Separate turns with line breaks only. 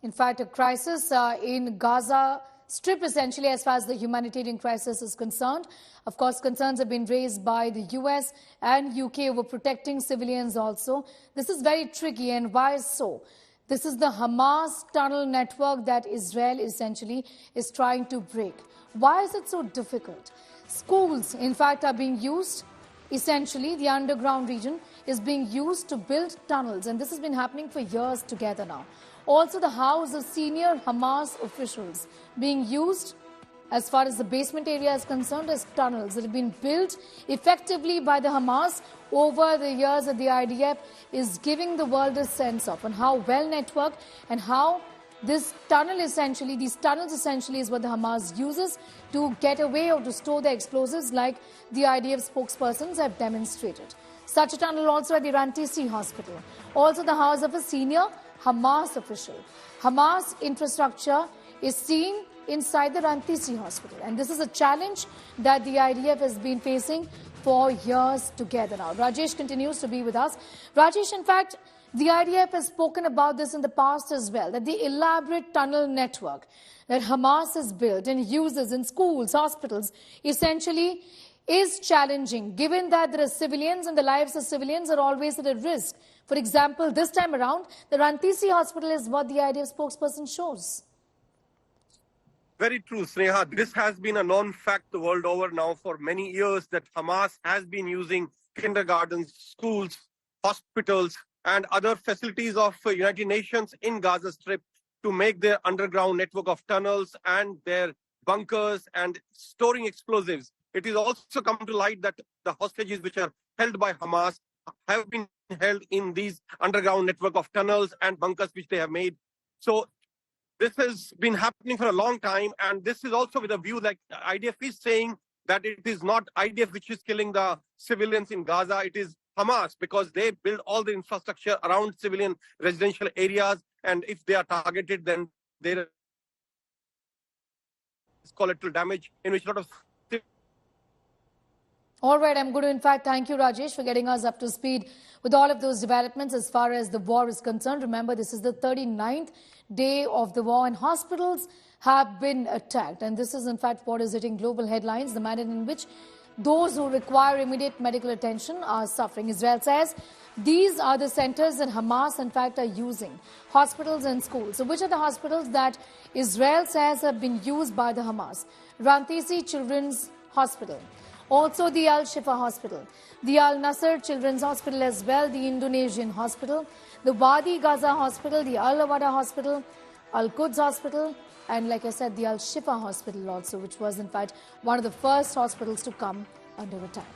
in fact, a crisis in Gaza Strip, essentially, as far as the humanitarian crisis is concerned. Of course, concerns have been raised by the US and UK over protecting civilians also. This is very tricky, and why so? This is the Hamas tunnel network that Israel essentially is trying to break. Why is it so difficult? Schools, in fact, are being used. Essentially, the underground region is being used to build tunnels, and this has been happening for years together now. Also, the house of senior Hamas officials being used, as far as the basement area is concerned, as tunnels that have been built effectively by the Hamas over the years that the IDF is giving the world a sense of, and how well networked and how these tunnels essentially is what the Hamas uses to get away or to store their explosives, like the IDF spokespersons have demonstrated. Such a tunnel also at the Rantisi hospital. Also the house of a senior Hamas official. Hamas infrastructure is seen inside the Rantisi hospital. And this is a challenge that the IDF has been facing for years together now. Rajesh continues to be with us. Rajesh, in fact, the IDF has spoken about this in the past as well, that the elaborate tunnel network that Hamas has built and uses in schools, hospitals, essentially is challenging, given that there are civilians and the lives of civilians are always at a risk. For example, this time around, the Rantisi hospital is what the IDF spokesperson shows.
Very true, Sneha. This has been a known fact the world over now for many years, that Hamas has been using kindergartens, schools, hospitals, and other facilities of United Nations in Gaza Strip to make their underground network of tunnels and their bunkers and storing explosives. It is also come to light that the hostages which are held by Hamas have been held in these underground network of tunnels and bunkers which they have made. So this has been happening for a long time, and this is also with a view that IDF is saying that it is not IDF which is killing the civilians in Gaza, it is Hamas, because they build all the infrastructure around civilian residential areas, and if they are targeted, then there is collateral damage in which a lot of...
All right, I'm going to, in fact, thank you, Rajesh, for getting us up to speed with all of those developments as far as the war is concerned. Remember, this is the 39th day of the war, and hospitals have been attacked. And this is, in fact, what is hitting global headlines, the manner in which those who require immediate medical attention are suffering. Israel says these are the centers that Hamas, in fact, are using, hospitals and schools. So which are the hospitals that Israel says have been used by the Hamas? Rantisi Children's Hospital. Also the Al-Shifa Hospital, the Al-Nasser Children's Hospital as well, the Indonesian Hospital, the Wadi Gaza Hospital, the Al-Awada Hospital, Al-Quds Hospital, and like I said, the Al-Shifa Hospital also, which was in fact one of the first hospitals to come under attack.